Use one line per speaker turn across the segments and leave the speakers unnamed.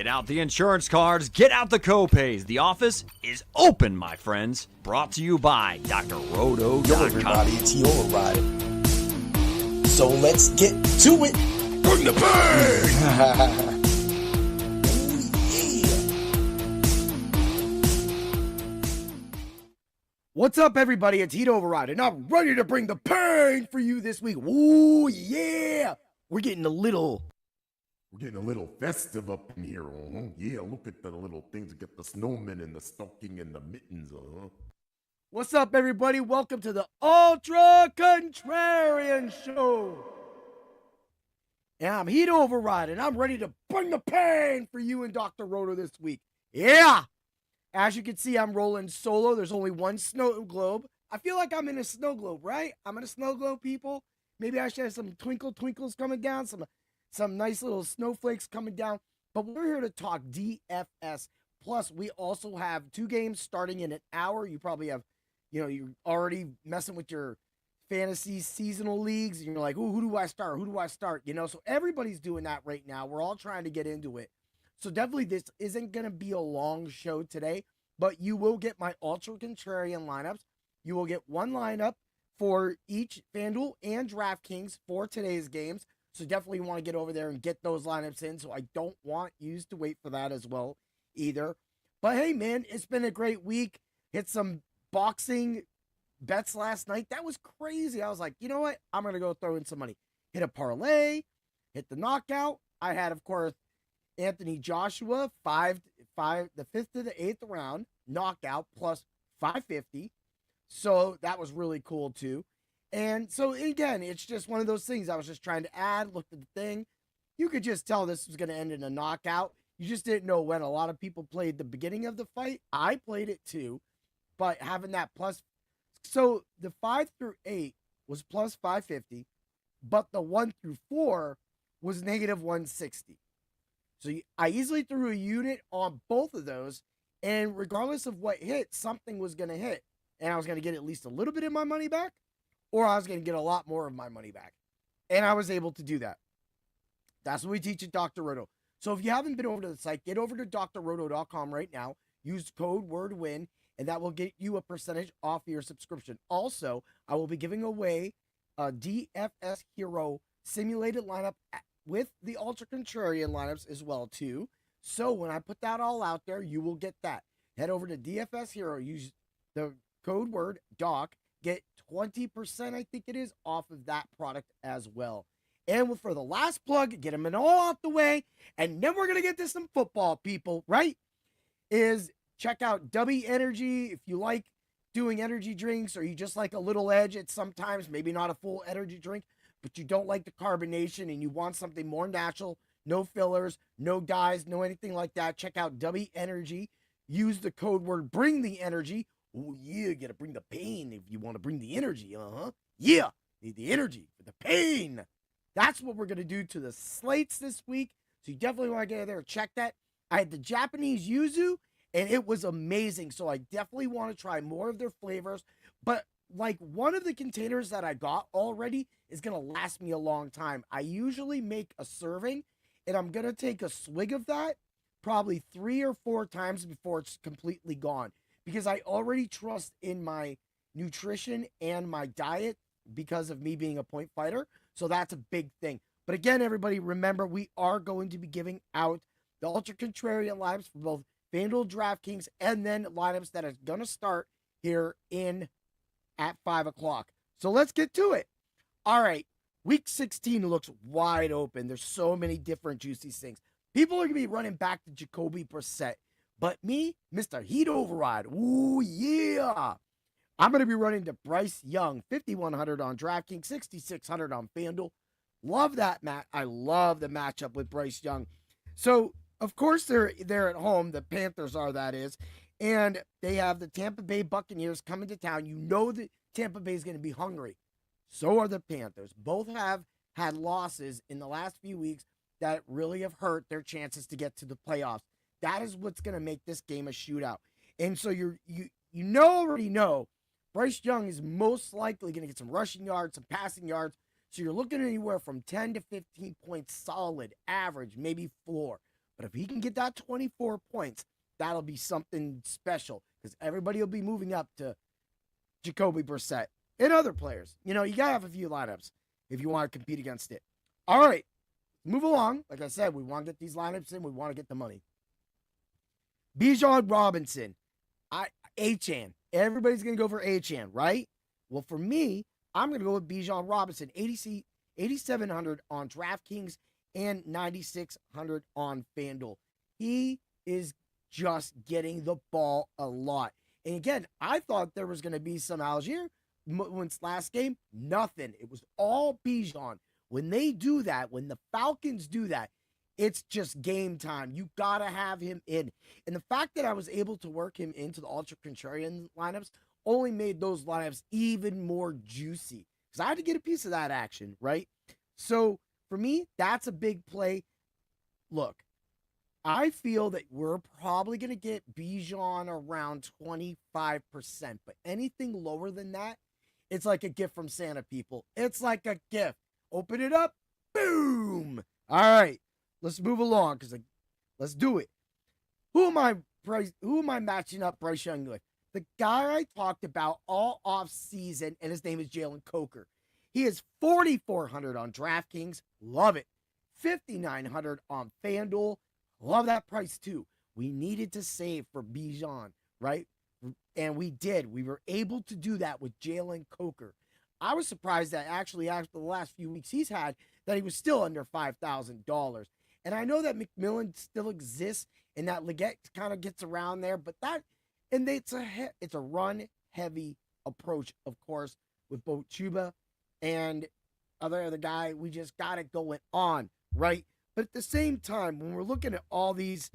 Get out the insurance cards, get out the copays. The office is open, my friends. Brought to you by DrRoto.com.
Yo, everybody, it's Yola Ride. So let's get to it.
Bring the pain!
What's up, everybody? It's Heat Override, and I'm ready to bring the pain for you this week. Ooh, yeah! We're getting a little
festive up in here. Yeah, look at the little things. Get the snowmen and the stocking and the mittens.
What's up, everybody? Welcome to the Ultra Contrarian Show. And I'm Heat Override, and I'm ready to bring the pain for you and Dr. Roto this week. Yeah! As you can see, I'm rolling solo. There's only one snow globe. I feel like I'm in a snow globe, right? I'm in a snow globe, people. Maybe I should have some twinkles coming down, some nice little snowflakes coming down. But we're here to talk DFS. Plus, we also have 2 games starting in an hour. You probably have, you're already messing with your fantasy seasonal leagues. And you're like, ooh, who do I start? Who do I start? So everybody's doing that right now. We're all trying to get into it. So definitely this isn't going to be a long show today, but you will get my Ultra Contrarian lineups. You will get one lineup for each FanDuel and DraftKings for today's games. So definitely want to get over there and get those lineups in. So I don't want you to wait for that as well either. But hey, man, it's been a great week. Hit some boxing bets last night. That was crazy. I was like, you know what? I'm going to go throw in some money. Hit a parlay, hit the knockout. I had, of course, Anthony Joshua, the 5th to the 8th round, knockout, plus 550. So that was really cool, too. And so, again, it's just one of those things I was just trying to add. Looked at the thing. You could just tell this was going to end in a knockout. You just didn't know when. A lot of people played the beginning of the fight. I played it, too. But having that plus... So the 5 through 8 was plus 550. But the 1 through 4 was negative 160. So I easily threw a unit on both of those, and regardless of what hit, something was going to hit. And I was going to get at least a little bit of my money back, or I was going to get a lot more of my money back. And I was able to do that. That's what we teach at Dr. Roto. So if you haven't been over to the site, get over to DrRoto.com right now. Use code WORDWIN, and that will get you a percentage off your subscription. Also, I will be giving away a DFS Hero simulated lineup with the Ultra Contrarian lineups as well, too. So when I put that all out there, you will get that. Head over to DFS Hero. Use the code word DOC. Get 20%, I think it is, off of that product as well. And for the last plug, get them all out the way, and then we're going to get to some football, people, right? Is check out W Energy if you like doing energy drinks, or you just like a little edge at sometimes, maybe not a full energy drink, but you don't like the carbonation and you want something more natural, no fillers, no dyes, no anything like that, check out W Energy. Use the code word BRING THE ENERGY. Oh, yeah, you got to bring the pain if you want to bring the energy. Yeah, need the energy for the pain. That's what we're going to do to the slates this week. So you definitely want to get in there and check that. I had the Japanese yuzu, and it was amazing. So I definitely want to try more of their flavors. But like one of the containers that I got already is going to last me a long time. I usually make a serving, and I'm going to take a swig of that probably 3 or 4 times before it's completely gone. Because I already trust in my nutrition and my diet because of me being a point fighter. So that's a big thing. But again, everybody, remember, we are going to be giving out the Ultra Contrarian lineups for both FanDuel, DraftKings, and then lineups that are going to start here at 5 o'clock. So let's get to it. All right. Week 16 looks wide open. There's so many different juicy things. People are going to be running back to Jacoby Brissett. But me, Mr. Heat Override, ooh, yeah. I'm going to be running to Bryce Young, 5,100 on DraftKings, 6,600 on FanDuel. Love that, Matt. I love the matchup with Bryce Young. So, of course, they're at home. The Panthers are, that is. And they have the Tampa Bay Buccaneers coming to town. You know that Tampa Bay is going to be hungry. So are the Panthers. Both have had losses in the last few weeks that really have hurt their chances to get to the playoffs. That is what's going to make this game a shootout. And so you already know Bryce Young is most likely going to get some rushing yards, some passing yards. So you're looking at anywhere from 10 to 15 points solid, average, maybe floor. But if he can get that 24 points, that'll be something special because everybody will be moving up to Jacoby Brissett and other players. You know, you got to have a few lineups if you want to compete against it. All right, move along. Like I said, we want to get these lineups in. We want to get the money. Bijan Robinson. Achan. Everybody's going to go for Achan, right? Well, for me, I'm going to go with Bijan Robinson. 8,700 on DraftKings and 9,600 on FanDuel. He is just getting the ball a lot. And again, I thought there was going to be some Algier once last game. Nothing. It was all Bijan. When they do that, when the Falcons do that, it's just game time. You got to have him in. And the fact that I was able to work him into the Ultra Contrarian lineups only made those lineups even more juicy. Because I had to get a piece of that action, right? So, for me, that's a big play. Look, I feel that we're probably going to get Bijan around 25%. But anything lower than that, it's like a gift from Santa, people. It's like a gift. Open it up. Boom. All right. Let's move along because let's do it. Who am I matching up Bryce Young with? The guy I talked about all off season, and his name is Jalen Coker. He is 4,400 on DraftKings. Love it. 5,900 on FanDuel. Love that price too. We needed to save for Bijan, right? And we did. We were able to do that with Jalen Coker. I was surprised that actually after the last few weeks he's had, that he was still under $5,000. And I know that McMillan still exists and that Leggett kind of gets around there, but it's a run heavy approach, of course, with both Chuba and other guy. We just got it going on, right? But at the same time, when we're looking at all these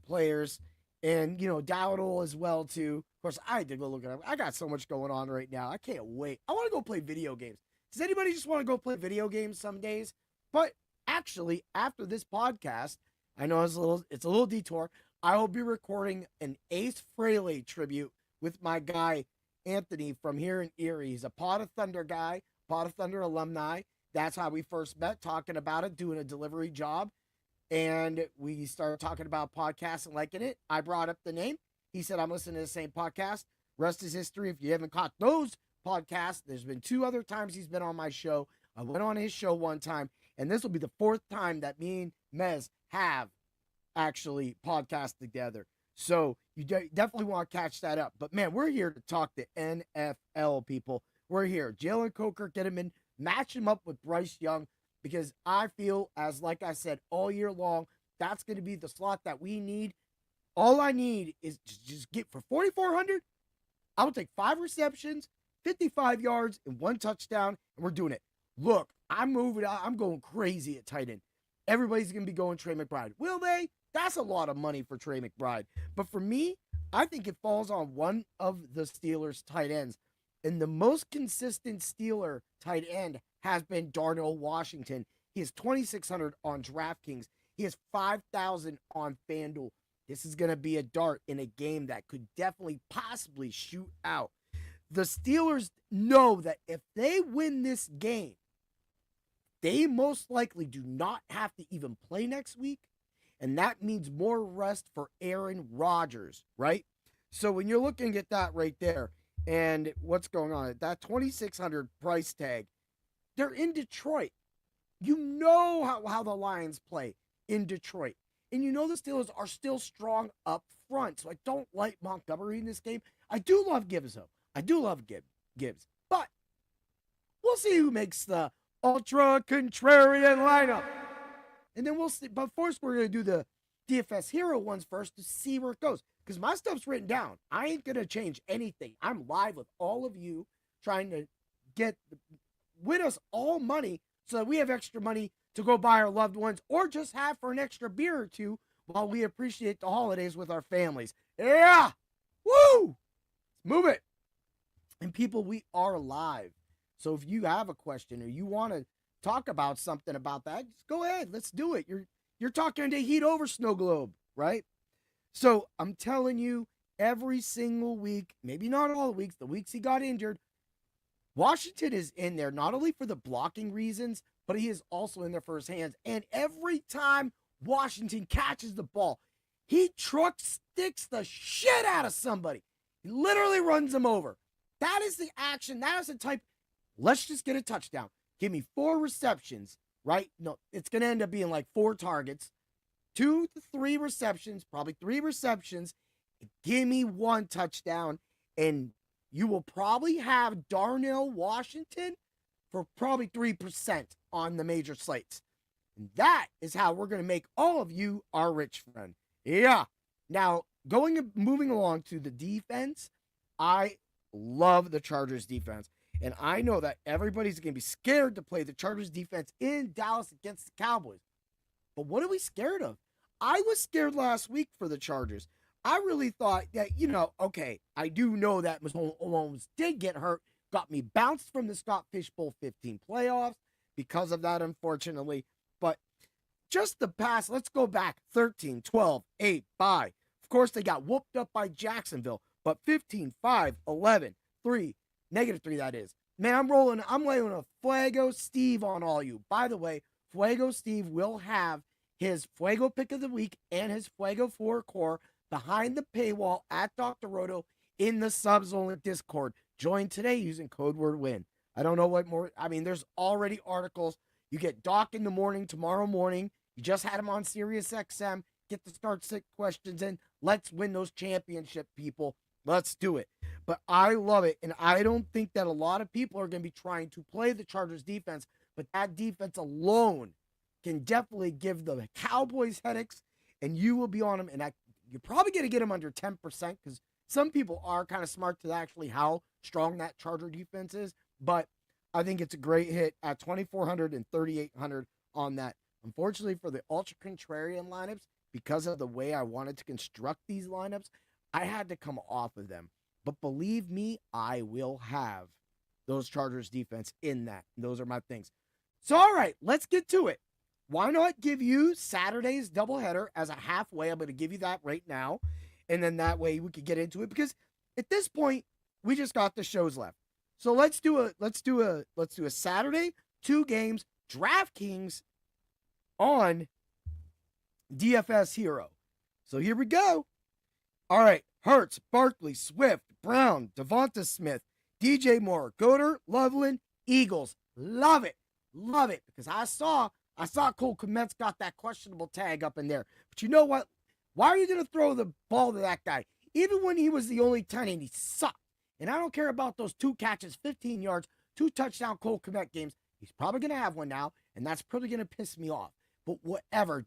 players, and Dowdle as well too. Of course, I did go look at him. I got so much going on right now. I can't wait. I want to go play video games. Does anybody just want to go play video games some days? But actually, after this podcast, I know it's a little detour. I will be recording an Ace Frehley tribute with my guy Anthony from here in Erie. He's a Pot of Thunder guy, Pot of Thunder alumni. That's how we first met, talking about it, doing a delivery job. And we started talking about podcasts and liking it. I brought up the name. He said, I'm listening to the same podcast. Rest is history. If you haven't caught those podcasts, there's been 2 other times he's been on my show. I went on his show one time, and this will be the 4th time that me and Mez have actually podcast together. So you definitely want to catch that up. But, man, we're here to talk the NFL, people. We're here. Jalen Coker, get him in, match him up with Bryce Young, because I feel, like I said, all year long, that's going to be the slot that we need. All I need is just get for 4,400. I will take 5 receptions, 55 yards, and 1 touchdown, and we're doing it. Look, I'm moving out. I'm going crazy at tight end. Everybody's going to be going Trey McBride. Will they? That's a lot of money for Trey McBride. But for me, I think it falls on one of the Steelers' tight ends. And the most consistent Steeler tight end has been Darnell Washington. He is 2,600 on DraftKings. He is 5,000 on FanDuel. This is going to be a dart in a game that could definitely possibly shoot out. The Steelers know that if they win this game, they most likely do not have to even play next week. And that means more rest for Aaron Rodgers, right? So when you're looking at that right there, and what's going on, that 2,600 price tag, they're in Detroit. You know how the Lions play in Detroit. And you know the Steelers are still strong up front. So I don't like Montgomery in this game. I do love Gibbs, though. I do love Gibbs. But we'll see who makes the Ultra Contrarian lineup. And then we'll see. But first, we're going to do the DFS hero ones first to see where it goes. Because my stuff's written down. I ain't going to change anything. I'm live with all of you trying to win us all money so that we have extra money to go buy our loved ones or just have for an extra beer or two while we appreciate the holidays with our families. Yeah! Woo! Let's move it. And people, we are live. So if you have a question or you want to talk about something about that, just go ahead. Let's do it. You're talking to Heat over Snow Globe, right? So I'm telling you, every single week, maybe not all the weeks he got injured, Washington is in there not only for the blocking reasons, but he is also in there for his hands. And every time Washington catches the ball. He truck sticks the shit out of somebody. He literally runs them over. That is the action. That is the type. Let's just get a touchdown. Give me 4 receptions, right? No, it's going to end up being like 4 targets, 2 to 3 receptions, probably 3 receptions. Give me 1 touchdown, and you will probably have Darnell Washington for probably 3% on the major slates. And that is how we're going to make all of you our rich friend. Yeah. Now, moving along to the defense, I love the Chargers defense. And I know that everybody's going to be scared to play the Chargers defense in Dallas against the Cowboys. But what are we scared of? I was scared last week for the Chargers. I really thought that, okay, I do know that Mahomes did get hurt, got me bounced from the Scott Fish Bowl 15 playoffs because of that, unfortunately. But just the past, let's go back 13, 12, 8, bye. Of course, they got whooped up by Jacksonville, but 15, 5, 11, 3, -3, that is. Man, I'm laying a Fuego Steve on all you. By the way, Fuego Steve will have his Fuego pick of the week and his Fuego 4 core behind the paywall at Dr. Roto in the subs only Discord. Join today using code word WIN. I don't know what more. I mean, there's already articles. You get Doc in the morning, tomorrow morning. You just had him on Sirius XM. Get the start 6 questions in. Let's win those championship, people. Let's do it. But I love it. And I don't think that a lot of people are going to be trying to play the Chargers defense. But that defense alone can definitely give the Cowboys headaches. And you will be on them. And you're probably going to get them under 10% because some people are kind of smart to actually how strong that Charger defense is. But I think it's a great hit at 2,400 and 3,800 on that. Unfortunately for the Ultra Contrarian lineups, because of the way I wanted to construct these lineups, I had to come off of them. But believe me, I will have those Chargers defense in that. Those are my things. So, all right, let's get to it. Why not give you Saturday's doubleheader as a halfway? I'm going to give you that right now. And then that way we could get into it. Because at this point, we just got the shows left. So let's do a Saturday, 2 games, DraftKings on DFS Hero. So here we go. All right, Hurts, Barkley, Swift, Brown, Devonta Smith, DJ Moore, Goddard, Loveland, Eagles. Love it. Love it. Because I saw Cole Kmet's got that questionable tag up in there. But you know what? Why are you going to throw the ball to that guy? Even when he was the only tight end, he sucked. And I don't care about those 2 catches, 15 yards, 2 touchdown Cole Kmet games. He's probably going to have one now, and that's probably going to piss me off. But whatever.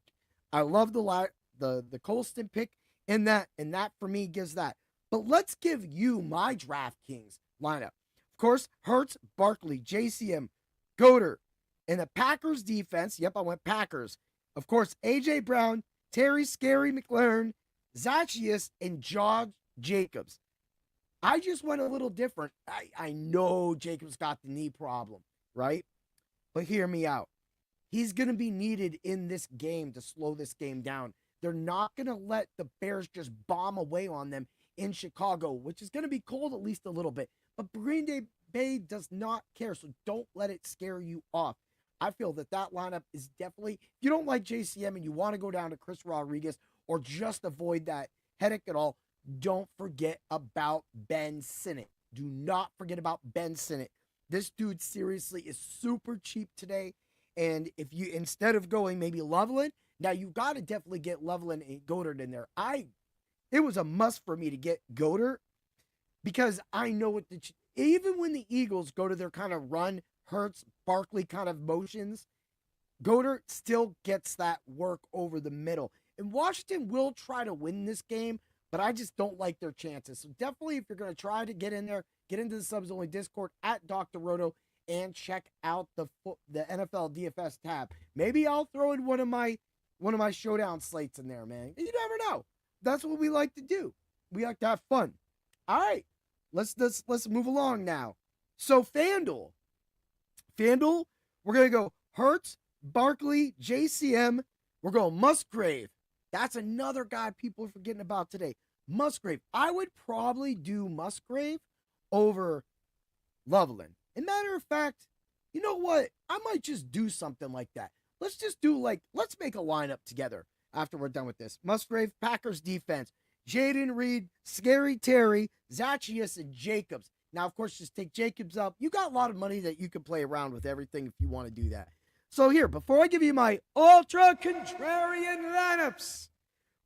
I love the Colston pick in that, and that for me gives that. But let's give you my DraftKings lineup. Of course, Hurts, Barkley, JCM, Goddard. And the Packers defense, yep, I went Packers. Of course, A.J. Brown, Terry Scary McLaurin, Zacchaeus, and Josh Jacobs. I just went a little different. I know Jacobs got the knee problem, right? But hear me out. He's going to be needed in this game to slow this game down. They're not going to let the Bears just bomb away on them in Chicago, which is going to be cold at least a little bit. But Green Bay does not care, so don't let it scare you off. I feel that lineup is definitely, if you don't like JCM and you want to go down to Chris Rodriguez or just avoid that headache at all, don't forget about Ben Sinnott. Do not forget about Ben Sinnott. This dude seriously is super cheap today. And if you, instead of going maybe Loveland, now you've got to definitely get Loveland and Goddard in there. It was a must for me to get Goddard because I know what even when the Eagles go to their kind of run, Hurts, Barkley kind of motions, Goddard still gets that work over the middle. And Washington will try to win this game, but I just don't like their chances. So definitely if you're going to try to get in there, get into the subs only Discord at Dr. Roto and check out the NFL DFS tab. Maybe I'll throw in one of my showdown slates in there, man. You never know. That's what we like to do. We like to have fun. All right. Let's move along now. So FanDuel, we're going to go Hurts, Barkley, JCM. We're going Musgrave. That's another guy people are forgetting about today. Musgrave. I would probably do Musgrave over Loveland. And matter of fact, you know what? I might just do something like that. let's just let's make a lineup together after we're done with this. Musgrave, Packers defense, Jaden Reed, Scary Terry, Zacchaeus, and Jacobs. Now, of course, just take Jacobs up. You got a lot of money that you can play around with everything if you want to do that. So here, before I give you my Ultra Contrarian Lineups,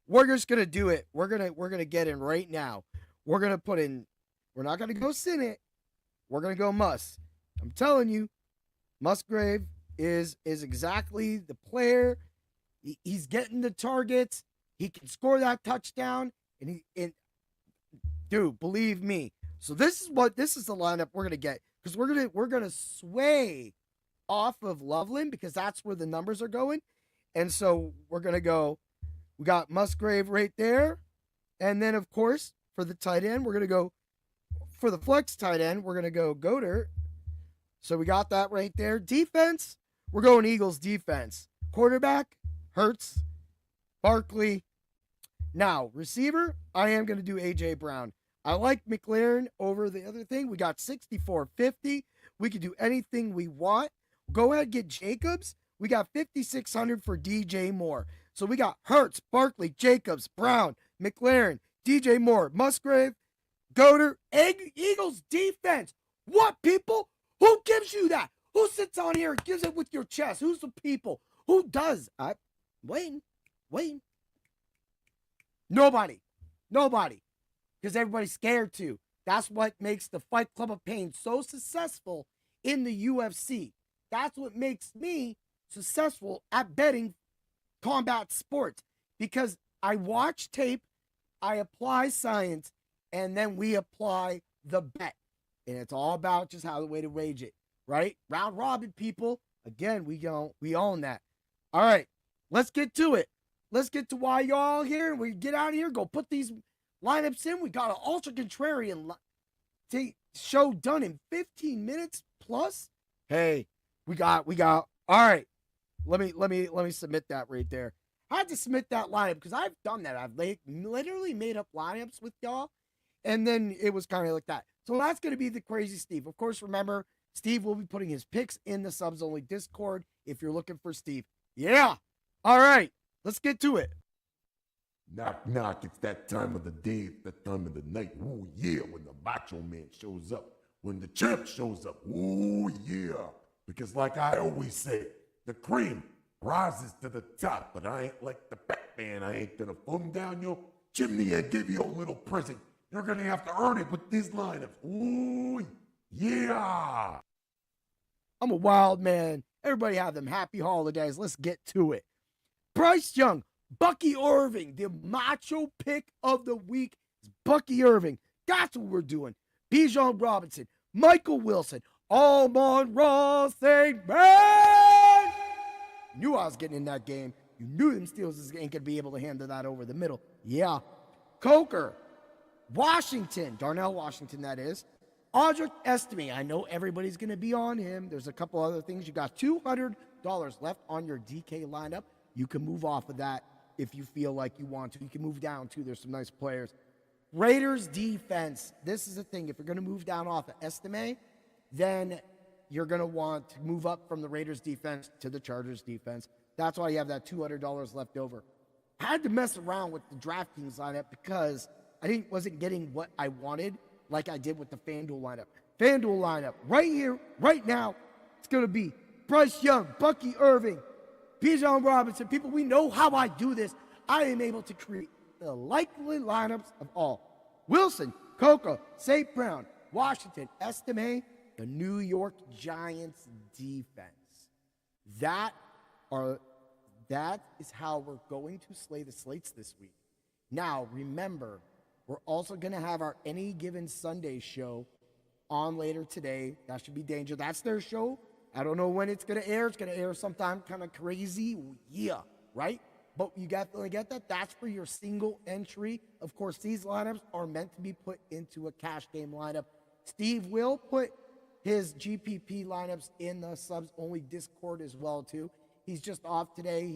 we're just gonna do it. We're gonna get in right now. We're gonna put in. We're not gonna go Sinnott. We're gonna go Muss. I'm telling you, Musgrave is exactly the player. He's getting the targets. He can score that touchdown, and dude, believe me. So this is the lineup we're gonna get, because we're gonna sway off of Loveland because that's where the numbers are going, and so we're gonna go. We got Musgrave right there, and then of course for the tight end we're gonna go for the flex tight end. We're gonna go Goddard. So we got that right there. Defense, we're going Eagles defense. Quarterback, Hurts, Barkley. Now receiver, I am gonna do AJ Brown. I like McLaren over the other thing. We got 6450. We can do anything we want. Go ahead and get Jacobs. We got 5600 for DJ Moore. So we got Hurts, Barkley, Jacobs, Brown, McLaren, DJ Moore, Musgrave, Goddard, Eagles defense. What, people? Who gives you that? Who sits on here and gives it with your chest? Who's the people? Who does? I'm waiting. Nobody. Because everybody's scared to. That's what makes the Fight Club of Pain so successful in the UFC. That's what makes me successful at betting combat sports, because I watch tape, I apply science, and then we apply the bet. And it's all about just how the way to wage it, right? Round robin, people. Again, we own that. All right, let's get to it. Let's get to why y'all here. We get out of here, go put these lineups in. We got an Ultra Contrarian show done in 15 minutes plus. Hey, we got. All right, let me submit that right there. I had to submit that lineup because I've done that. I've literally made up lineups with y'all, and then it was kind of like that. So that's going to be the Crazy Steve. Of course, remember, Steve will be putting his picks in the subs only Discord if you're looking for Steve. Yeah. All right, let's get to it.
Knock, knock, it's that time of the day, it's that time of the night. Ooh, yeah, when the Macho Man shows up, when the champ shows up. Ooh, yeah. Because like I always say, the cream rises to the top, but I ain't like the Batman. I ain't gonna foam down your chimney and give you a little present. You're gonna have to earn it with these lineups. Ooh, yeah.
I'm a wild man. Everybody have them happy holidays. Let's get to it. Bryce Young, Bucky Irving, the macho pick of the week is Bucky Irving. That's what we're doing. Bijan Robinson, Michael Wilson, Amon-Ra St. Man. Knew I was getting in that game. You knew them Steelers ain't gonna be able to handle that over the middle. Yeah. Coker, Washington, Darnell Washington, that is. Audric Estime, I know everybody's gonna be on him. There's a couple other things. You got $200 left on your DK lineup. You can move off of that if you feel like you want to. You can move down too. There's some nice players. Raiders defense. This is the thing. If you're going to move down off of Estime, then you're going to want to move up from the Raiders defense to the Chargers defense. That's why you have that $200 left over. I had to mess around with the DraftKings lineup because I wasn't getting what I wanted like I did with the FanDuel lineup. FanDuel lineup right here, right now, it's going to be Bryce Young, Bucky Irving, Bijan Robinson. People, we know how I do this. I am able to create the likely lineups of all. Wilson, Coco, St. Brown, Washington, Estime, the New York Giants defense. That is how we're going to slay the slates this week. Now, remember, we're also going to have our Any Given Sunday show on later today. That should be Danger. That's their show. I don't know when it's going to air. It's going to air sometime kind of crazy. Yeah, right? But you definitely get that. That's for your single entry. Of course, these lineups are meant to be put into a cash game lineup. Steve will put his GPP lineups in the subs only Discord as well, too. He's just off today.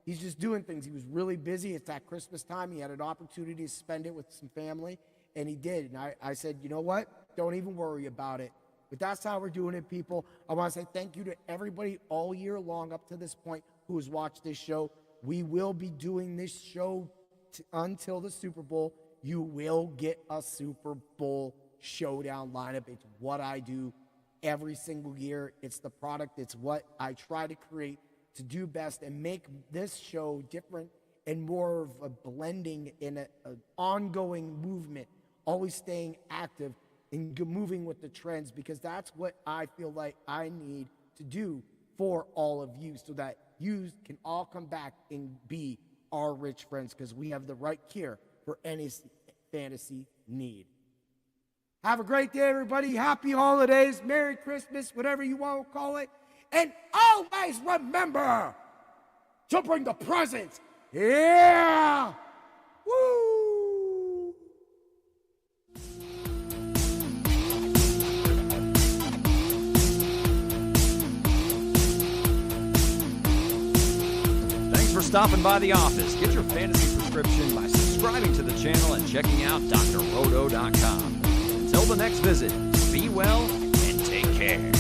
He's just doing things. He was really busy. It's at Christmas time. He had an opportunity to spend it with some family, and he did. And I said, you know what? Don't even worry about it. But that's how we're doing it, people. I want to say thank you to everybody all year long up to this point who has watched this show. We will be doing this show until the Super Bowl. You will get a Super Bowl showdown lineup. It's what I do every single year. It's the product. It's what I try to create to do best and make this show different and more of a blending in an ongoing movement, always staying active and moving with the trends, because that's what I feel like I need to do for all of you so that you can all come back and be our rich friends, because we have the right cure for any fantasy need. Have a great day, everybody. Happy holidays, Merry Christmas, whatever you want to call it. And always remember to bring the presents. Yeah! Woo!
Thanks for stopping by the office. Get your fantasy prescription by subscribing to the channel and checking out drroto.com. Until the next visit, be well and take care.